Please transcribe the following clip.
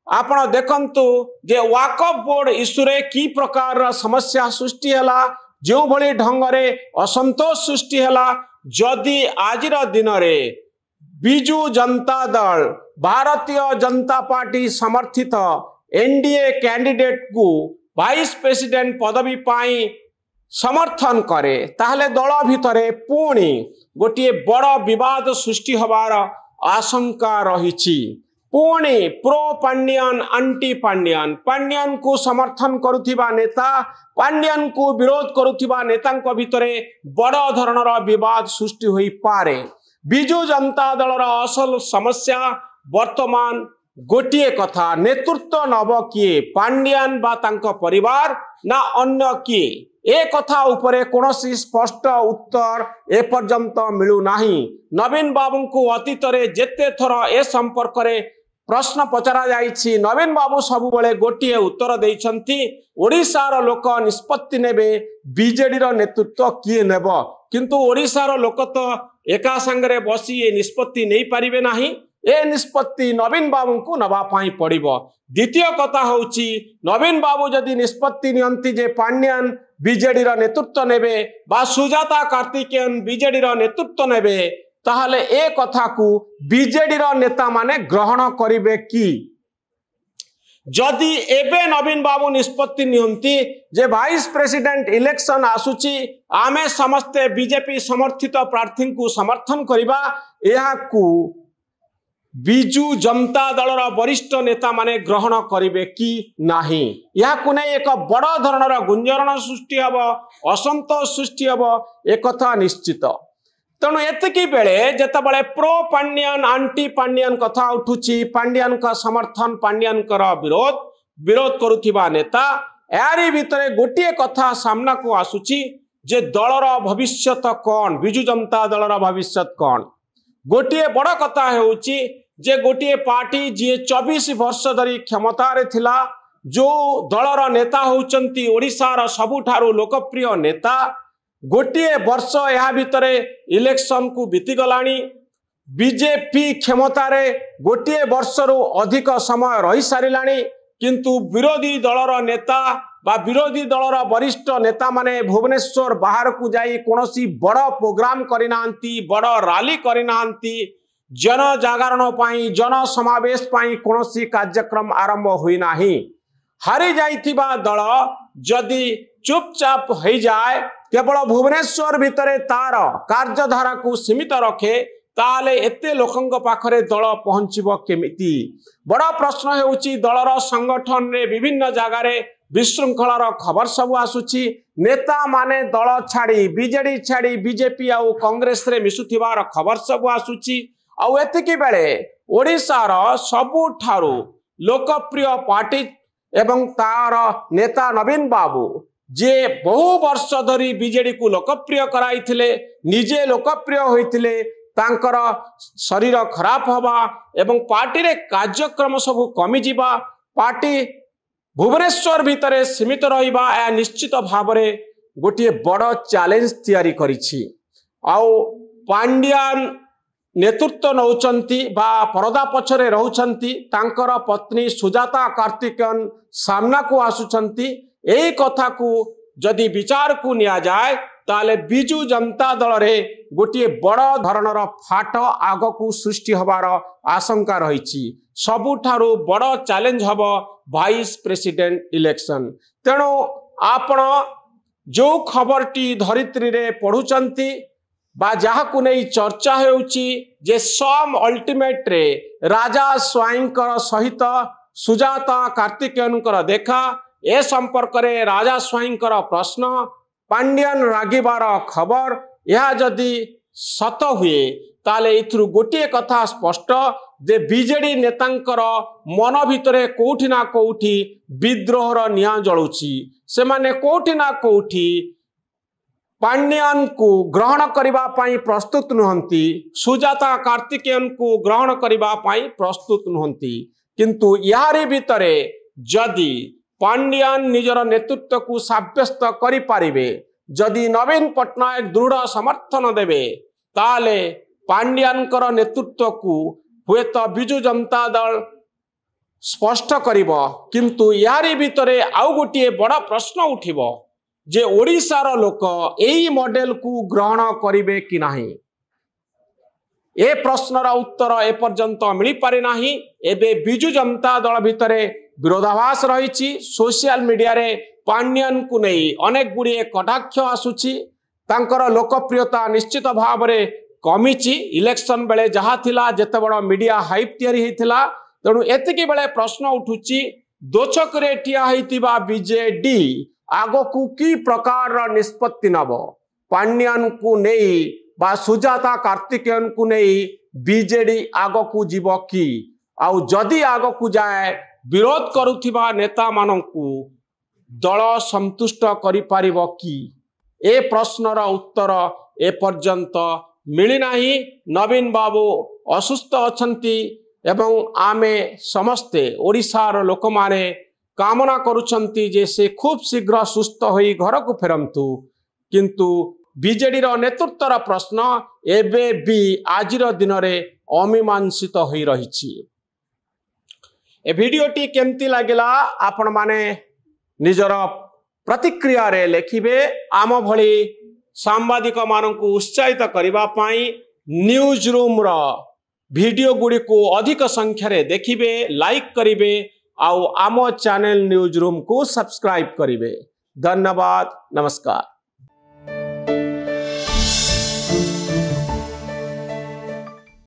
आपण देखंतु जे वाकफ board issue रे की प्रकार समस्या सृष्टि हैला जो भली ढंगरे असंतोष सृष्टि हैला जदि आजिर दिन रे बिजू जनता दल भारतीय जनता पार्टी समर्थित एनडीए कैंडिडेट को वाइस प्रेसिडेंट पदवी पाई समर्थन करे ताहले दल भितरे पुणी गोटे बड़ विवाद सृष्टि होबार आशंका रही। पुणी प्रो पांड्यन अंटी पांड्यन पांड्यन को समर्थन करुथिबा नेता पांड्यन को विरोध करुथिबा नेतांक भितरे बड़ धरणर विवाद सृष्टि होई पारे। बिजू जनता दलर असल समस्या वर्तमान गोटे कथा नेतृत्व नब किए पांड्यन बा तांको परिवार ना अन्य किए ए कथा उपरे कोनोसी स्पष्ट उत्तर ए पर्यंत मिलू नाही। नवीन बाबू को अतीत रे जेते थर ए संपर्क रे प्रश्न पचरा जाइछि नवीन बाबू सब बेले गोटे उत्तर देइछंती ओडिशार लोक निष्पत्ति नेबे बीजेडी रो नेतृत्व किए नेब किंतु ओडिशार लोक तो एका संगरे बसी ए निष्पत्ति नहीं पारिबे नाही ए निष्पत्ति नवीन बाबू को नबा पाई पड़िबो। द्वितीय कथा होउछि नवीन बाबू जदि निष्पत्ति नियंती जे पांड्यन बीजेडी रो नेतृत्व नेबे बा सुजाता कार्तिकेयन बीजेडी रो नेतृत्व नेबे ताहले ए कथा को बीजेडी रो नेता माने ग्रहण करिवे कि जदि एबे नवीन बाबू निष्पत्ति नियंती जे वाइस प्रेसिडेंट इलेक्शन आसुची आमे समस्ते बीजेपी समर्थित प्रार्थी को समर्थन करिबा एहा को बिजू जनता दलर वरिष्ठ नेता माने ग्रहण करिवे कि नाही या कुने एक बड़ धरणर गुंजरण सृष्टि हब असंतोष सृष्टि हब एक कथा निश्चित। तेणु एतिकी बेले जेतेबेले प्रो पांड्यन आंटी पांड्यन कथा उठुची पांड्यन का समर्थन पांड्यन कर विरोध करुथिबा नेता यारी भितरे गोटे कथा सामना को आसुची जे दलर भविष्यत कौन बिजू जनता दलर भविष्यत कौन गोटे बड़ कथा हेउची जे गोटे पार्टी जी 24 वर्ष धरी क्षमता रे थिला जो दलर नेता होउचंती ओडिशार सबुठारु लोकप्रिय नेता गोटे वर्ष या भितरे इलेक्शन को बीती गलानी बीजेपी क्षमता रे गोटे वर्ष रु अधिक समय रही सारिलानी किंतु विरोधी दलर नेता बा विरोधी दलर वरिष्ठ नेता माने भुवनेश्वर बाहर को जाई कोनोसी बड़ प्रोग्राम करिनांती बड़ रैली करिनांती जन जागरण पाई जन समावेश पाई कोनोसी कार्यक्रम आरंभ हुई नाही। हारी जाइथिबा दल जदि चुपचाप हो जाए केवल भुवनेश्वर भितरे तार कार्यधारा को सीमित रखे ताले एते लोकंक पाखरे दल पहुंचीबो केमिति बड़ा प्रश्न हेउची दलर संगठन रे विभिन्न जगार विशृंखलार खबर सब आसुची नेता माने दल छाड़ी बीजेडी छाड़ी बीजेपी आउ कांग्रेस रे मिसुथिबार खबर सब आसुची आउ एतिकी बेले ओडिशार सबुठारु लोकप्रिय पार्टी एवं तार नेता नवीन बाबू जे बहु वर्ष धरी बीजेडी को लोकप्रिय कराइथिले निजे लोकप्रिय होइथिले तांकर शरीर खराब हवा एवं पार्टी रे कार्यक्रम सब कमी जिबा पार्टी भुवनेश्वर भितरे सीमित रहिबा या निश्चित भावरे गोटे बड़ चैलेंज तैयारी करिछि। आउ पांड्यन नेतृत्व नौचंती बा परदा पछरे रहउचंती तांकर पत्नी सुजाता कार्तिकेयन सामना को आसुचंती एई कथा को जदि विचार को निया जाए ताले बिजू जनता दल रे गोटे बड़ धरणर फाट आग को सृष्टि होबार आशंका रही सबुठारु बड़ challenge hub vice president election. तेणु आपण जो खबरटी धरित्री रे पढ़ुचंती बा जहा को नहीं चर्चा हेउची जे सम अल्टीमेट रे राजा स्वाईंकर सहित सुजाता कार्तिकेयनकर देखा ए संपर्क रे राजा स्वाईंकर प्रश्न पांड्यन रागिबार खबर यह जदि सत हुए ताले इथरु गोटे कथा स्पष्ट जे बीजेडी नेतांकर मन भितरे कोठी ना कोठी विद्रोहर निया जळुची से माने कोठी ना कोठी पांड्यन को ग्रहण करिबा पाई प्रस्तुत नुहंती सुजाता कार्तिकेयन को ग्रहण करिबा पाई प्रस्तुत नुहंती किंतु यारी भितरे जदि पांड्यन निजर नेतृत्व को साब्यस्त करि पारिबे जदि नवीन पट्टनायक दृढ़ समर्थन देबे ताले पांड्यनकर नेतृत्व को हुए तो बिजू जनता दल स्पष्ट करिबो किंतु यारी भितरे आउ गोटे बड़ा प्रश्न उठिबो जे ओडिशार लोक एई मॉडल को ग्रहण करिवे कि नाही। ए प्रश्नर उत्तर एपर्यंत मिल पारि नाही। एबे बिजु जनता दल भितरे विरोधाभास रही। सोशल मीडिया रे पांड्यन को नहीं अनेक गुड़िए कटाक्ष आसुची। तांकर लोकप्रियता निश्चित भाव में कमिची। इलेक्शन बेले जहाँ थिला जेते बड़ मीडिया हाइप तैयारी होइथिला तेणु एतिकी बेले प्रश्न उठुची दोछक रे ठिया होइतिबा बीजेडी आगकू की प्रकार निष्पत्ति नब। पांड्यन को नहीं बा सुजाता कार्तिकेयन को नहीं बीजेडी आगकू जीव कि आउ जदि आगकू जाए विरोध करुथिबा नेता मानंकू दल संतुष्ट करि पारिबो कि ए प्रश्नर उत्तर एपर्यंत मिली नाही। नवीन बाबू असुस्थ अछंती एवं आमे समस्ते ओडिशार लोक माने कामना करुछंती जे से खूब शीघ्र सुस्थ होई घर को फेरंतु किंतु बीजेडी रो नेतृत्वर प्रश्न एबे भी आजिर दिन रे अमीमांसित होई रहिछि। ए वीडियोटी केमती लागिला आपण माने निजर प्रतिक्रिया रे लेखिबे। आम भली सांबादिक माननकु उत्साहित करिबा पई न्यूज रूम रो वीडियो गुडी को अधिक संख्या रे देखिबे, लाइक करिबे आउ आम चैनल न्यूज रूम को सब्सक्राइब करिबे। धन्यवाद, नमस्कार।